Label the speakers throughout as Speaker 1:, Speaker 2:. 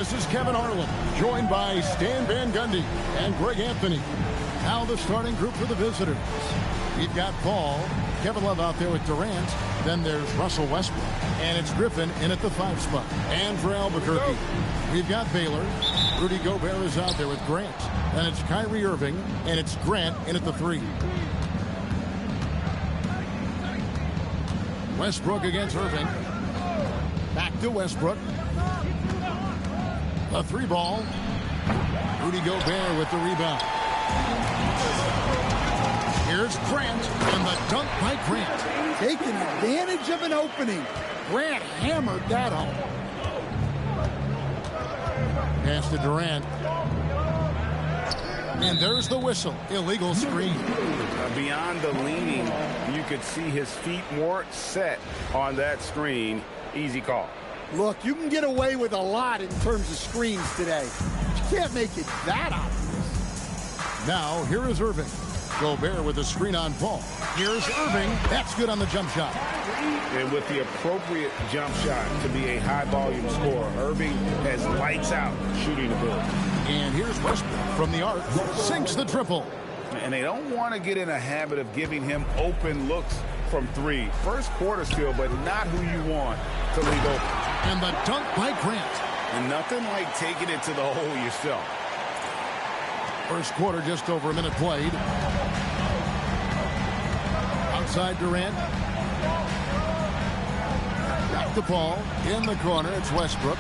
Speaker 1: This is Kevin Harlan, joined by Stan Van Gundy and Greg Anthony. Now the starting group for the visitors. We've got Paul, Kevin Love out there with Durant. Then there's Russell Westbrook. And it's Griffin in at the 5 spot. And for Albuquerque, we've got Baylor. Rudy Gobert is out there with Grant. Then it's Kyrie Irving. And it's Grant in at the 3. Westbrook against Irving. Back to Westbrook. The 3 ball. Rudy Gobert with the rebound. Here's Grant, and the dunk by Grant.
Speaker 2: Taking advantage of an opening. Grant hammered that home.
Speaker 1: Pass to Durant. And there's the whistle. Illegal screen.
Speaker 3: Beyond the leaning, you could see his feet more set on that screen. Easy call.
Speaker 2: Look, you can get away with a lot in terms of screens today. You can't make it that obvious.
Speaker 1: Now, here is Irving. Gobert with a screen on Paul. Here's Irving. That's good on the jump shot.
Speaker 3: And with the appropriate jump shot to be a high-volume scorer, Irving has lights out shooting ability.
Speaker 1: And here's Westbrook from the arc. Sinks the triple.
Speaker 3: And they don't want to get in a habit of giving him open looks from 3. First quarter still, but not who you want to leave open.
Speaker 1: And the dunk by Grant.
Speaker 3: And nothing like taking it to the hole yourself.
Speaker 1: First quarter, just over a minute played. Outside Durant. Back to Paul. In the corner, it's Westbrook.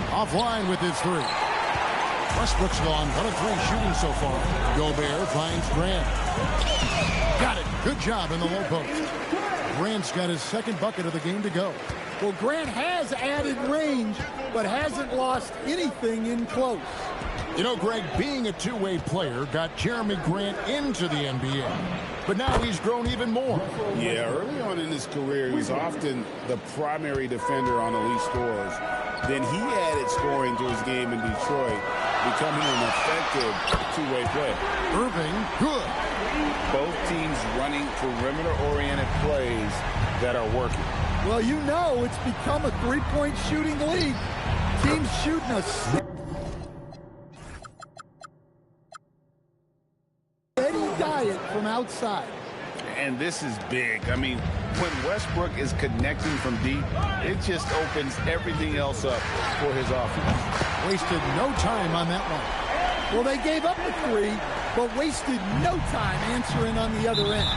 Speaker 1: Offline with his 3. Westbrook's gone 1 of 3 shooting so far. Gobert finds Grant. Got it. Good job in the low post. Grant's got his 2nd bucket of the game to go.
Speaker 2: Well, Grant has added range, but hasn't lost anything in close.
Speaker 1: You know, Greg, being a two-way player got Jeremy Grant into the NBA. But now he's grown even more.
Speaker 3: Yeah, early on in his career, he's often the primary defender on elite scorers. Then he added scoring to his game in Detroit, becoming an effective two-way player.
Speaker 1: Irving, good.
Speaker 3: Both teams running perimeter-oriented plays that are working.
Speaker 2: Well, you know it's become a 3-point shooting league. Teams shooting a steady diet from outside.
Speaker 3: And this is big. I mean, when Westbrook is connecting from deep, it just opens everything else up for his offense.
Speaker 1: Wasted no time on that one.
Speaker 2: Well, they gave up the 3, but wasted no time answering on the other end.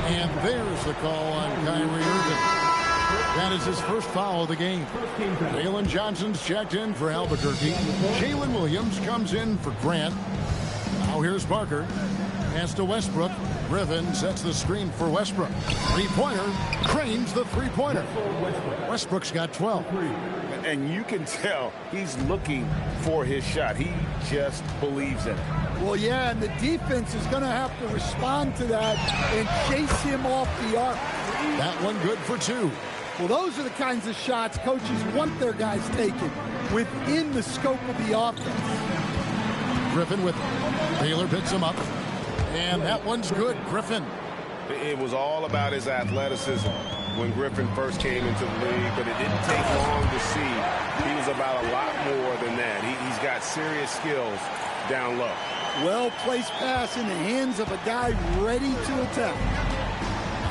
Speaker 1: And there's the call on Kyrie Irving. That is his first foul of the game. Jalen Johnson's checked in for Albuquerque. Jalen Williams comes in for Grant. Now here's Parker. Pass to Westbrook. Griffin sets the screen for Westbrook. 3-pointer. Cranes the 3-pointer. Westbrook's got 12.
Speaker 3: And you can tell he's looking for his shot. He just believes in it.
Speaker 2: Well, yeah, and the defense is going to have to respond to that and chase him off the arc.
Speaker 1: That one good for 2.
Speaker 2: Well, those are the kinds of shots coaches want their guys taken within the scope of the offense.
Speaker 1: Griffin with Baylor picks him up. And that one's good. Griffin.
Speaker 3: It was all about his athleticism when Griffin first came into the league, but it didn't take long to see he was about a lot more than that. He's got serious skills down low.
Speaker 2: Well-placed pass in the hands of a guy ready to attack.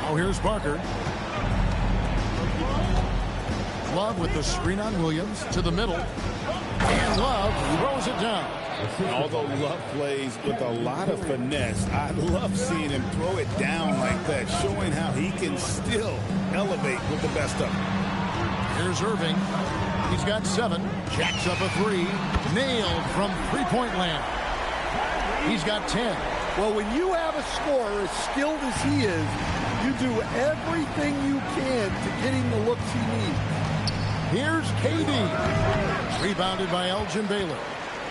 Speaker 1: Now here's Parker. Love with the screen on Williams to the middle. And Love throws it down.
Speaker 3: Although Love plays with a lot of finesse, I love seeing him throw it down like that, showing how he can still elevate with the best of them.
Speaker 1: Here's Irving. He's got 7. Jacks up a 3. Nailed from 3-point land. He's got 10.
Speaker 2: Well, when you have a scorer as skilled as he is, you do everything you can to get him the looks he needs.
Speaker 1: Here's KD. Rebounded by Elgin Baylor.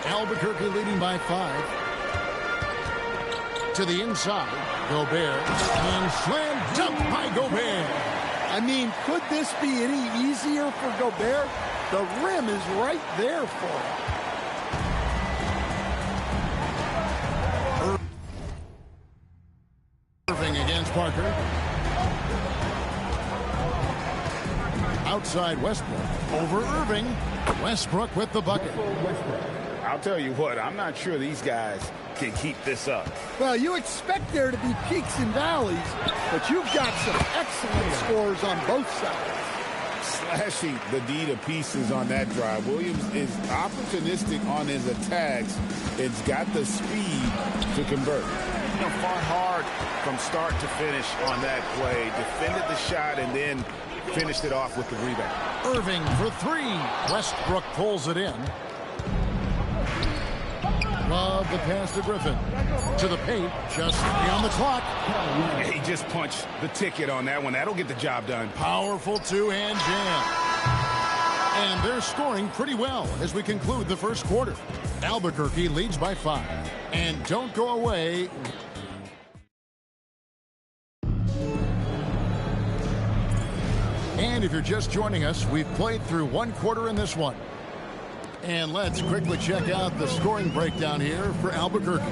Speaker 1: Albuquerque leading by 5. To the inside. Gobert. And slam dunk by Gobert.
Speaker 2: I mean, could this be any easier for Gobert? The rim is right there for him.
Speaker 1: Irving against Parker. outside Westbrook. Over Irving. Westbrook with the bucket.
Speaker 3: I'll tell you what, I'm not sure these guys can keep this up.
Speaker 2: Well, you expect there to be peaks and valleys, but you've got some excellent scores on both sides.
Speaker 3: Slashing the D to pieces on that drive. Williams is opportunistic on his attacks. It's got the speed to convert. You know, fought hard from start to finish on that play. Defended the shot and then finished it off with the rebound.
Speaker 1: Irving for three. Westbrook pulls it in. Love the pass to Griffin. To the paint, just 3 on the clock.
Speaker 3: He just punched the ticket on that one. That'll get the job done.
Speaker 1: Powerful two-hand jam. And they're scoring pretty well as we conclude the first quarter. Albuquerque leads by 5. And don't go away. And if you're just joining us, we've played through 1 quarter in this one. And let's quickly check out the scoring breakdown here for Albuquerque.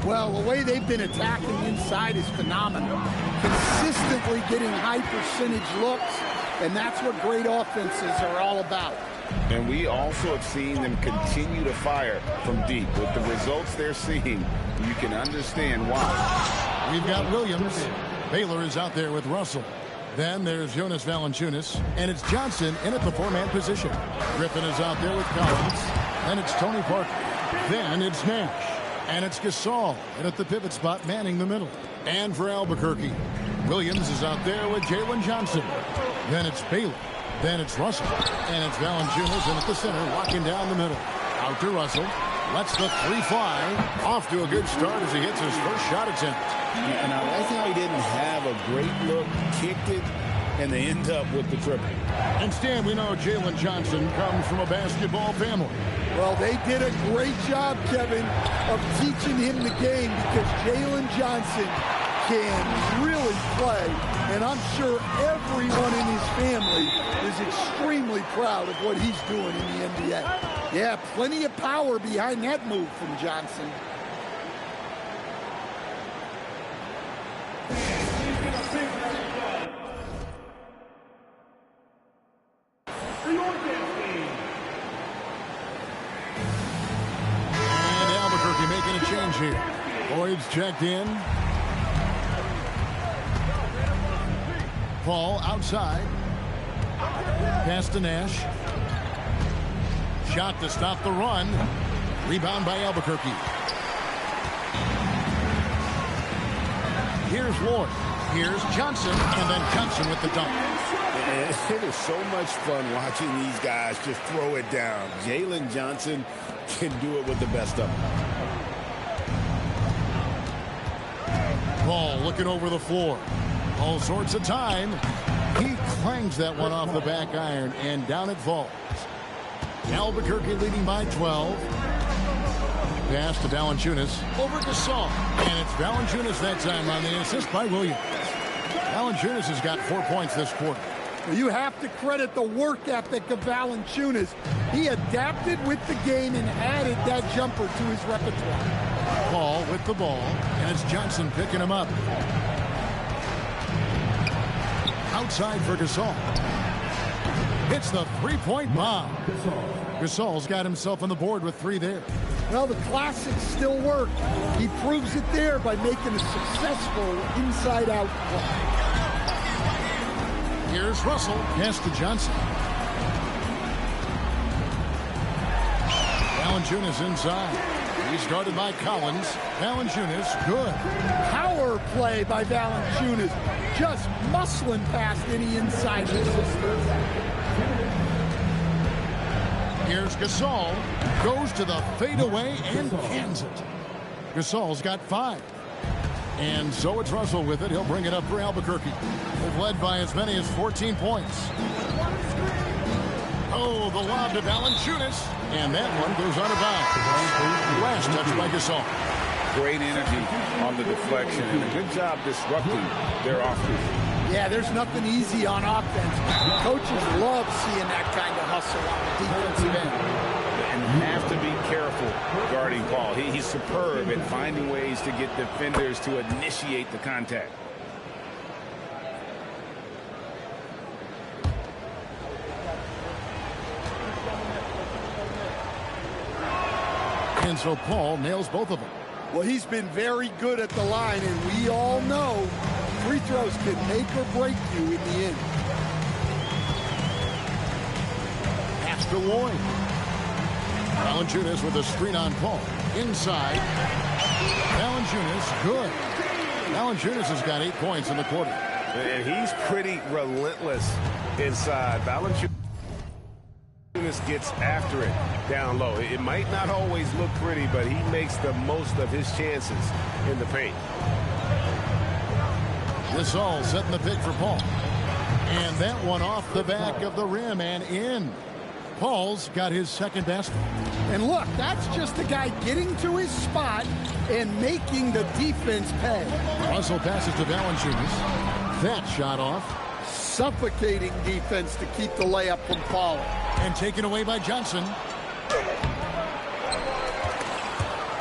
Speaker 2: Well, the way they've been attacking inside is phenomenal. Consistently getting high percentage looks, and that's what great offenses are all about.
Speaker 3: And we also have seen them continue to fire from deep. With the results they're seeing, you can understand why.
Speaker 1: We've got Williams. Baylor is out there with Russell. Then there's Jonas Valanciunas, and it's Johnson in at the 4-man position. Griffin is out there with Collins, and it's Tony Parker. Then it's Nash, and it's Gasol, and at the pivot spot, manning the middle. And for Albuquerque, Williams is out there with Jalen Johnson. Then it's Baylor. Then it's Russell, and it's Valanciunas, and at the center, locking down the middle. Out to Russell. Lets the 3 fly. Off to a good start as he hits his first shot attempt.
Speaker 3: And I like how he didn't have a great look, kicked it, and they end up with the triple.
Speaker 1: And Stan, we know Jalen Johnson comes from a basketball family.
Speaker 2: Well, they did a great job, Kevin, of teaching him the game because Jalen Johnson can really play. And I'm sure everyone in his family is extremely proud of what he's doing in the NBA. Yeah, plenty of power behind that move from Johnson.
Speaker 1: And Albuquerque making a change here. Boyd's checked in. Paul outside. Pass to Nash. Shot to stop the run. Rebound by Albuquerque. Here's Ward. Here's Johnson. And then Johnson with the dunk.
Speaker 3: It is so much fun watching these guys just throw it down. Jalen Johnson can do it with the best of them.
Speaker 1: Paul looking over the floor. All sorts of time. He clangs that one off the back iron, and down it falls. Albuquerque leading by 12. Pass to Valanciunas. Over to Gasol. And it's Valanciunas that time on the assist by Williams. Valanciunas has got 4 points this quarter.
Speaker 2: Well, you have to credit the work ethic of Valanciunas. He adapted with the game and added that jumper to his repertoire.
Speaker 1: Paul with the ball, and it's Johnson picking him up. Outside for Gasol. Hits the three-point bomb. Gasol's got himself on the board with 3 there.
Speaker 2: Well, the classics still work. He proves it there by making a successful inside-out play.
Speaker 1: Here's Russell. Pass to Johnson. Valanciunas inside. He's guarded by Collins. Valanciunas, good.
Speaker 2: Power play by Valanciunas. Just muscling past any inside resistance.
Speaker 1: Here's Gasol. Goes to the fadeaway and cans it. Gasol's got 5. And so it's Russell with it. He'll bring it up for Albuquerque. They've led by as many as 14 points. Oh, the lob to Valanciunas. And that one goes out of bounds. Last touch by Gasol.
Speaker 3: Great energy on the deflection and a good job disrupting their offense.
Speaker 2: Yeah, there's nothing easy on offense. Coaches love seeing that kind of hustle on the defensive end.
Speaker 3: And have to be careful guarding Paul. He's superb at finding ways to get defenders to initiate the contact.
Speaker 1: And so Paul nails both of them.
Speaker 2: Well, he's been very good at the line, and we all know free throws can make or break you in the end.
Speaker 1: Pass to Lloyd. Valanciunas with a screen on Paul. Inside. Valanciunas, good. Valanciunas has got 8 points in the quarter.
Speaker 3: And he's pretty relentless inside. Valanciunas gets after it down low. It might not always look pretty, but he makes the most of his chances in the paint.
Speaker 1: This all setting the pick for Paul. And that one off the back of the rim and in. Paul's got his second basket.
Speaker 2: And look, that's just the guy getting to his spot and making the defense pay.
Speaker 1: Russell passes to Valanciunas. That shot off.
Speaker 2: Suffocating defense to keep the layup from falling.
Speaker 1: And taken away by Johnson.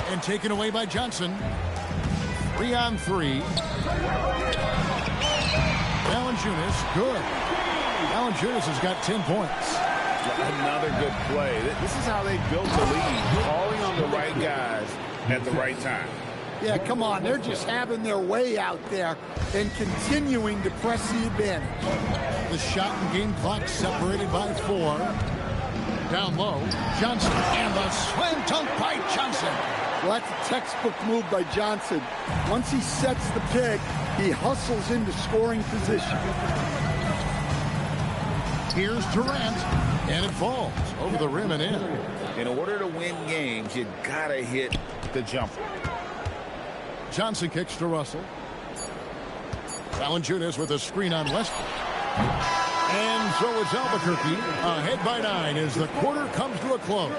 Speaker 1: And taken away by Johnson. 3 on 3. Valanciunas, good. Valanciunas has got 10 points.
Speaker 3: Another good play. This is how they built the lead. Calling on the right guys at the right time.
Speaker 2: Yeah, come on. They're just having their way out there and continuing to press the advantage.
Speaker 1: The shot and game clock separated by 4. Down low, Johnson. And the slam dunk by Johnson.
Speaker 2: Well, that's a textbook move by Johnson. Once he sets the pick, he hustles into scoring position.
Speaker 1: Here's Durant. And it falls over the rim and in.
Speaker 4: In order to win games, you gotta hit the jumper.
Speaker 1: Johnson kicks to Russell. Valanciunas with a screen on Westbrook. And so it's Albuquerque ahead by 9 as the quarter comes to a close.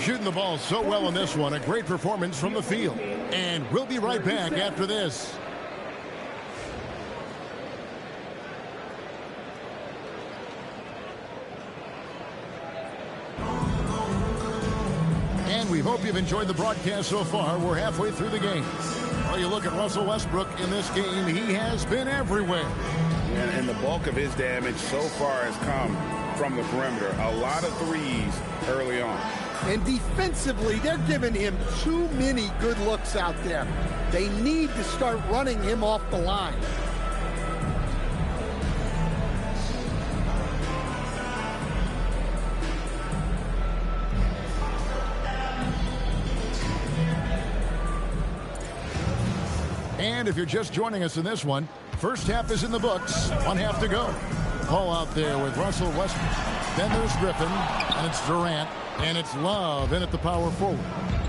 Speaker 1: Shooting the ball so well in this one. A great performance from the field. And we'll be right back after this. And we hope you've enjoyed the broadcast so far. We're halfway through the game. Well, you look at Russell Westbrook in this game, he has been everywhere.
Speaker 3: And the bulk of his damage so far has come from the perimeter. A lot of threes early on.
Speaker 2: And defensively, they're giving him too many good looks out there. They need to start running him off the line.
Speaker 1: And if you're just joining us in this one, first half is in the books. 1 half to go. Paul out there with Russell Westbrook. Then there's Griffin, and it's Durant, and it's Love in at the power forward.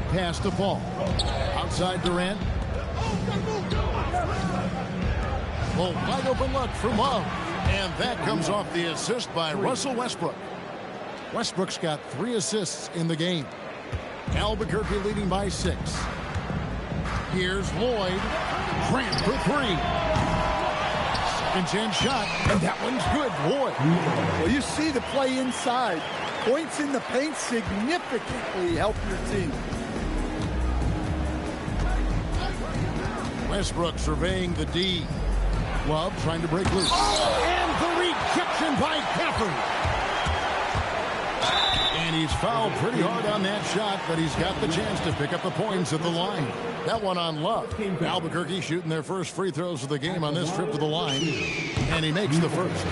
Speaker 1: Pass to Paul. Outside Durant. Well, wide open look from Love. And that comes off the assist by Russell Westbrook. Westbrook's got 3 assists in the game. Albuquerque leading by 6. Here's Lloyd. Grant for 3. Second chance shot, and that one's good. Lloyd.
Speaker 2: Well, you see the play inside. Points in the paint significantly help your team.
Speaker 1: Westbrook surveying the D. Love trying to break loose. And the rejection by Gafford. And he's fouled pretty hard on that shot, but he's got the chance to pick up the points at the line. That one on Love. Albuquerque shooting their first free throws of the game on this trip to the line. And he makes the first.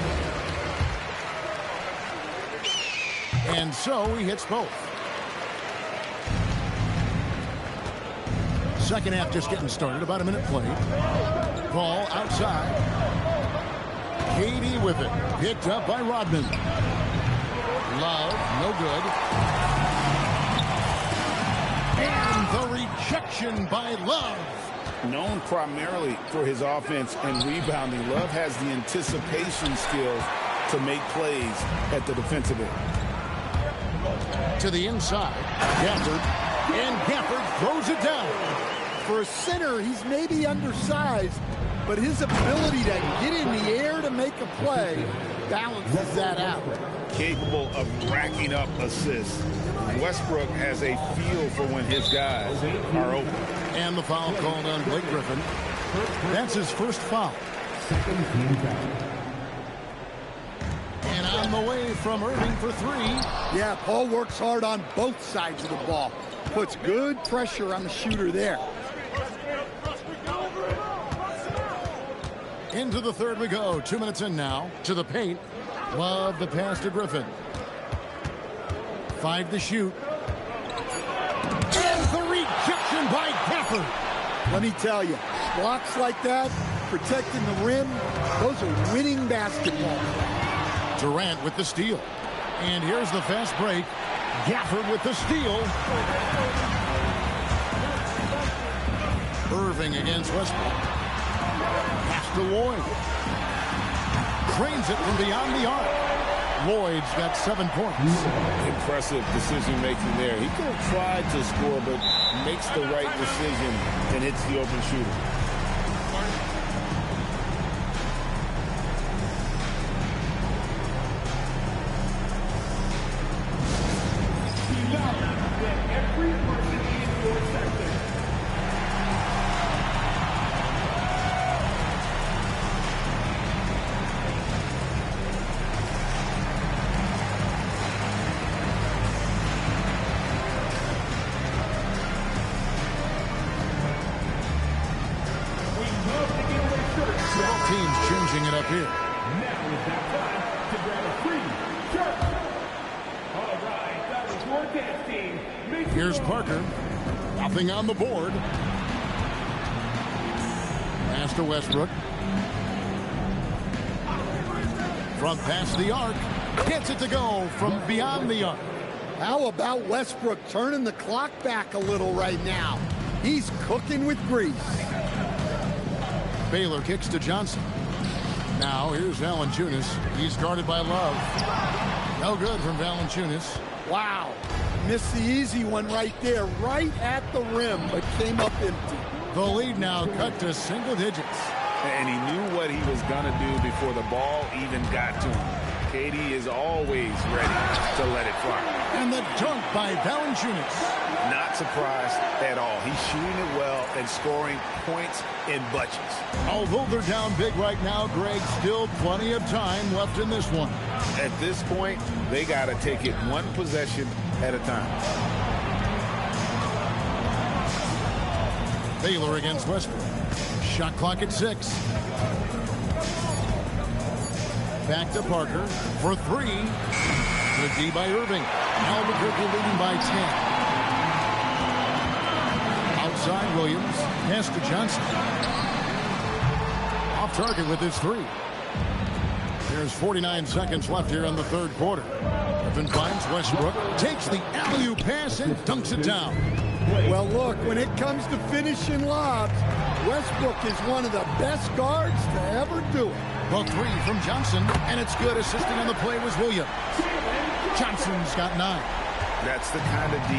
Speaker 1: And so he hits both. Second half just getting started. About a minute played. Ball outside. KD with it. Picked up by Rodman. Love, no good. And the rejection by Love.
Speaker 4: Known primarily for his offense and rebounding, Love has the anticipation skills to make plays at the defensive end.
Speaker 1: To the inside, Gafford, and Gafford throws it down.
Speaker 2: For a center, he's maybe undersized, but his ability to get in the air to make a play balances that out.
Speaker 3: Capable of racking up assists. Westbrook has a feel for when his guys are open.
Speaker 1: And the foul called on Blake Griffin. That's his first foul. And on the way from Irving for 3.
Speaker 2: Yeah, Paul works hard on both sides of the ball. Puts good pressure on the shooter there.
Speaker 1: Into the third we go. 2 minutes in now. To the paint. Love the pass to Griffin. 5 to shoot. And the rejection by Gafford.
Speaker 2: Let me tell you, blocks like that, protecting the rim, those are winning basketball.
Speaker 1: Durant with the steal. And here's the fast break. Gafford with the steal. Irving against Westbrook. Pass to Lloyd. Cranes it from beyond the arc. Lloyd's got 7 points.
Speaker 4: Impressive decision making there. He could have tried to score, but makes the right decision and hits the open shooter.
Speaker 1: Changing it up here.
Speaker 5: Now is that time to grab a free shirt. All right, that was your dance team.
Speaker 1: Here's Parker. Nothing on the board. Pass to Westbrook. Front pass the arc. Gets it to go from beyond the arc.
Speaker 2: How about Westbrook turning the clock back a little right now? He's cooking with grease.
Speaker 1: Baylor kicks to Johnson. Now here's Valanciunas. He's guarded by Love. No good from Valanciunas.
Speaker 2: Wow. Missed the easy one right there, right at the rim, but came up empty.
Speaker 1: The lead now cut to single digits.
Speaker 4: And he knew what he was going to do before the ball even got to him. KD is always ready to let it fly.
Speaker 1: And the dunk by Valanciunas.
Speaker 4: Not surprised at all. He's shooting it well and scoring points in bunches.
Speaker 1: Although they're down big right now, Greg, still plenty of time left in this one.
Speaker 4: At this point, they got to take it one possession at a time.
Speaker 1: Baylor against Westbrook. Shot clock at 6. Back to Parker for 3. Good D by Irving. Albuquerque leading by 10. Outside Williams. Pass to Johnson. Off target with his 3. There's 49 seconds left here in the third quarter. Griffin finds Westbrook. Takes the alley-oop pass and dunks it down.
Speaker 2: Well, look, when it comes to finishing lobs, Westbrook is one of the best guards to ever do it.
Speaker 1: The 3 from Johnson, and it's good. Assisting on the play was Williams. Johnson's got 9.
Speaker 4: That's the kind of D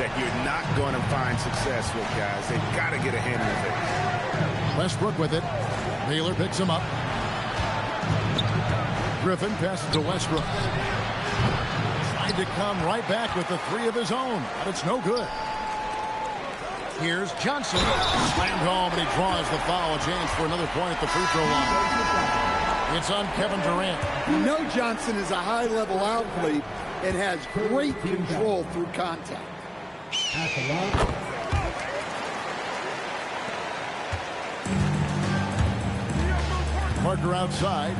Speaker 4: that you're not going to find success with, guys. They've got to get a hand in it.
Speaker 1: Westbrook with it. Baylor picks him up. Griffin passes to Westbrook. Tried to come right back with the 3 of his own, but it's no good. Here's Johnson. Slammed home, but he draws the foul. James for another point at the free throw line. It's on Kevin Durant.
Speaker 2: You know Johnson is a high-level athlete and has great control through contact.
Speaker 1: Parker outside.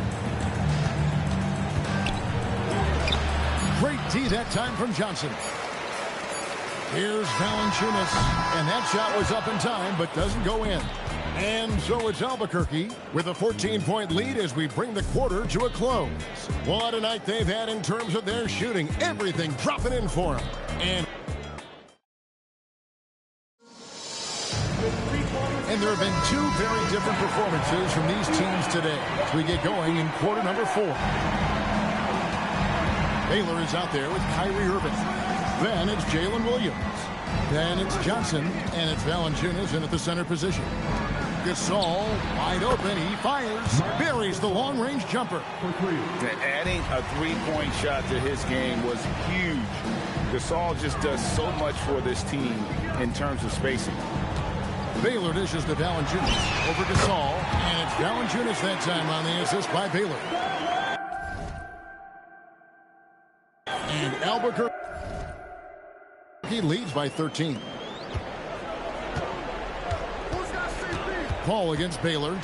Speaker 1: Great D that time from Johnson. Here's Valanciunas, and that shot was up in time, but doesn't go in. And so it's Albuquerque with a 14-point lead as we bring the quarter to a close. What a night they've had in terms of their shooting. Everything dropping in for them. And there have been 2 very different performances from these teams today as we get going in quarter number 4. Baylor is out there with Kyrie Irving. Then it's Jalen Williams. Then it's Johnson, and it's Valanciunas in at the center position. Gasol, wide open, he fires, buries the long-range jumper.
Speaker 4: Adding a three-point shot to his game was huge. Gasol just does so much for this team in terms of spacing.
Speaker 1: Baylor dishes to Valanciunas over Gasol, and it's Valanciunas that time on the assist by Baylor. And Albuquerque Albuquerque leads by 13. Paul against Baylor.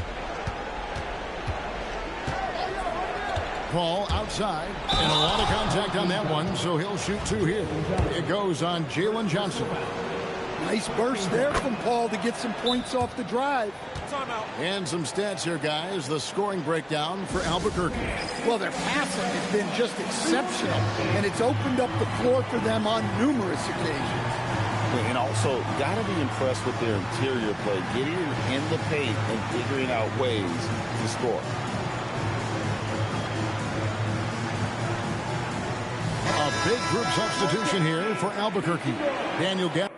Speaker 1: Paul outside, and a lot of contact on that one, so he'll shoot 2 here. It goes on Jalen Johnson.
Speaker 2: Nice burst there from Paul to get some points off the drive.
Speaker 1: And some stats here, guys. The scoring breakdown for Albuquerque.
Speaker 2: Well, their passing has been just exceptional, and it's opened up the floor for them on numerous occasions.
Speaker 6: And also, got to be impressed with their interior play, getting in the paint and figuring out ways to score.
Speaker 1: A big group substitution here for Albuquerque. Daniel Gafford.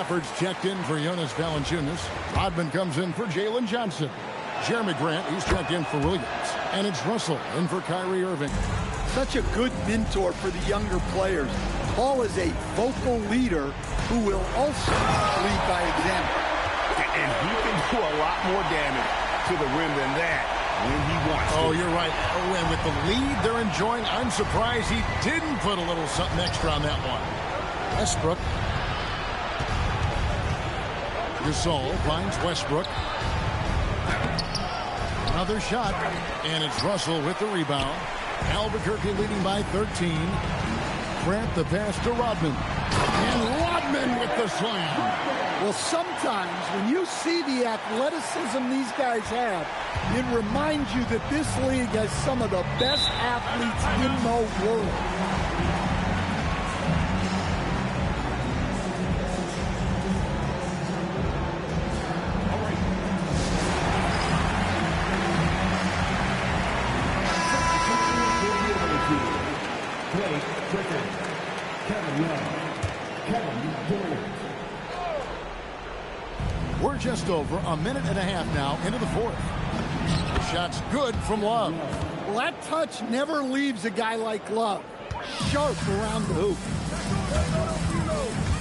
Speaker 1: Gafford's checked in for Jonas Valanciunas. Rodman comes in for Jalen Johnson. Jeremy Grant, he's checked in for Williams. And it's Russell in for Kyrie Irving.
Speaker 2: Such a good mentor for the younger players. Paul is a vocal leader who will also lead by example.
Speaker 3: And he can do a lot more damage to the rim than that when he wants to.
Speaker 1: Oh, you're right. Oh, and with the lead they're enjoying, I'm surprised he didn't put a little something extra on that one. Westbrook. Gasol finds Westbrook. Another shot, and it's Russell with the rebound. Albuquerque leading by 13. Grant the pass to Rodman. And Rodman with the slam.
Speaker 2: Well, sometimes when you see the athleticism these guys have, it reminds you that this league has some of the best athletes in the world.
Speaker 1: We're just over a minute and a half now into the fourth. The shot's good from Love.
Speaker 2: Well, that touch never leaves a guy like Love. Sharp around the hoop.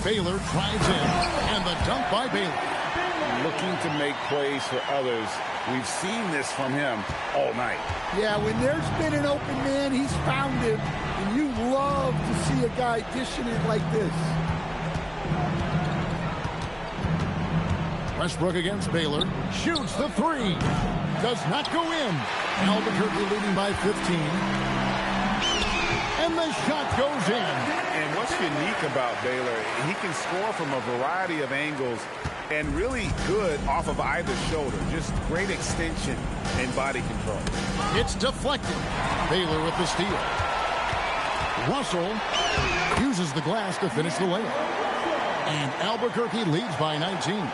Speaker 1: Baylor drives in, and the dunk by Baylor.
Speaker 4: Looking to make plays for others. We've seen this from him all night.
Speaker 2: Yeah, when there's been an open man, he's found him. And you love to see a guy dishing it like this.
Speaker 1: Westbrook against Baylor. Shoots the three. Does not go in. Albuquerque leading by 15. And the shot goes in.
Speaker 3: And what's unique about Baylor, he can score from a variety of angles and really good off of either shoulder. Just great extension and body control.
Speaker 1: It's deflected. Baylor with the steal. Russell uses the glass to finish the layup. And Albuquerque leads by 19.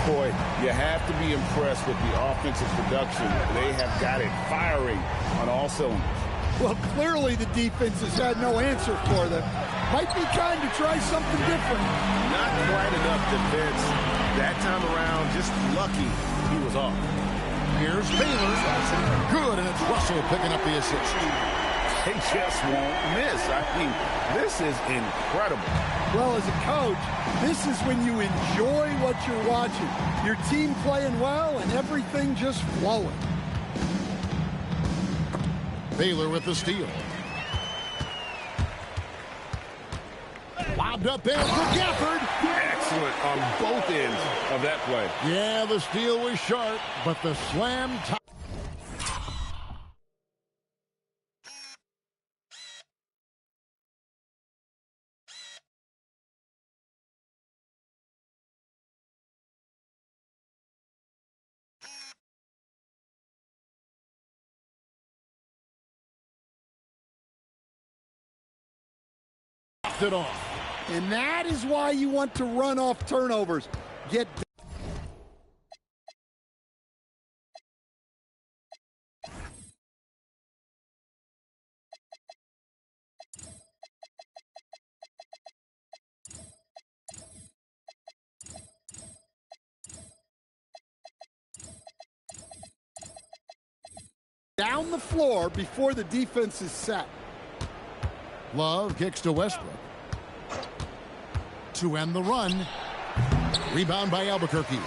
Speaker 4: Boy, you have to be impressed with the offensive production. They have got it firing on all cylinders.
Speaker 2: Well, clearly the defense has had no answer for them. Might be time to try something different.
Speaker 3: Not quite enough defense. That time around, just lucky he was off.
Speaker 1: Here's Baylor. Good, and it's Russell picking up the assist.
Speaker 3: They just won't miss. I mean, this is incredible.
Speaker 2: Well, as a coach, this is when you enjoy what you're watching. Your team playing well and everything just flowing.
Speaker 1: Baylor with the steal. Lobbed up there for Gafford.
Speaker 3: Excellent on both ends of that play.
Speaker 1: Yeah, the steal was sharp, but the slam topped it off.
Speaker 2: And that is why you want to run off turnovers. Get down the floor before the defense is set.
Speaker 1: Love kicks to Westbrook. To end the run. Rebound by Albuquerque.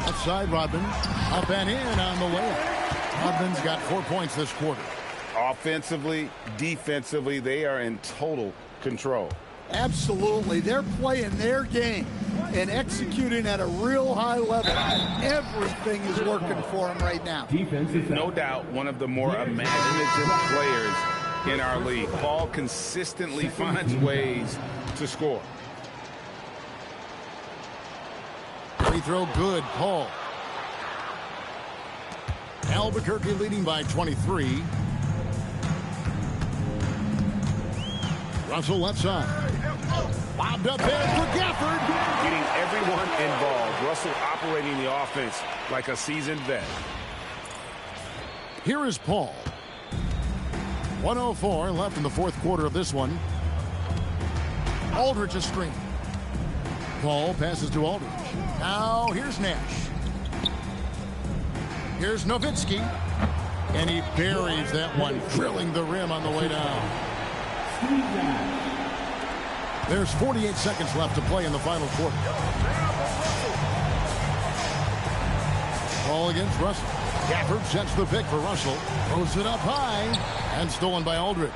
Speaker 1: Outside Rodman. Up and in on the layup. Rodman's got 4 points this quarter.
Speaker 3: Offensively, defensively, they are in total control.
Speaker 2: Absolutely. They're playing their game and executing at a real high level. Everything is working for them right now.
Speaker 3: No doubt one of the more imaginative players in our league. Paul consistently finds ways to score.
Speaker 1: Free throw good, Paul. Albuquerque leading by 23. Russell left side. Bobbed up there for Gafford.
Speaker 3: Getting everyone involved. Russell operating the offense like a seasoned vet.
Speaker 1: Here is Paul. 1:04 left in the fourth quarter of this one. Aldridge a screen. Paul passes to Aldridge. Now here's Nash. Here's Nowitzki. And he buries that one, drilling the rim on the way down. There's 48 seconds left to play in the final quarter. Ball against Russell. Gafford sets the pick for Russell. Throws it up high. And stolen by Aldridge.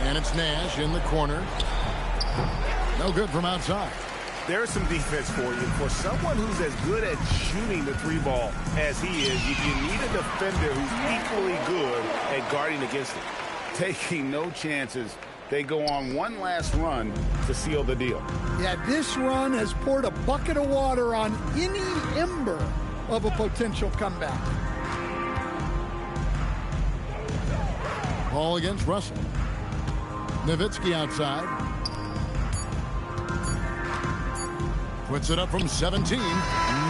Speaker 1: And it's Nash in the corner. No good from outside.
Speaker 3: There's some defense for you. For someone who's as good at shooting the three ball as he is, you need a defender who's equally good at guarding against it. Taking no chances. They go on one last run to seal the deal.
Speaker 2: Yeah, this run has poured a bucket of water on any ember of a potential comeback.
Speaker 1: Ball against Russell. Nowitzki outside. Puts it up from 17.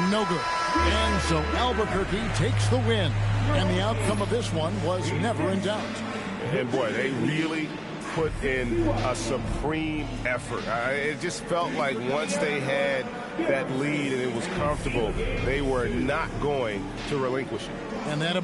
Speaker 1: No good. And so Albuquerque takes the win. And the outcome of this one was never in doubt.
Speaker 3: And boy, they really put in a supreme effort. It just felt like once they had that lead and it was comfortable, they were not going to relinquish it.
Speaker 1: And that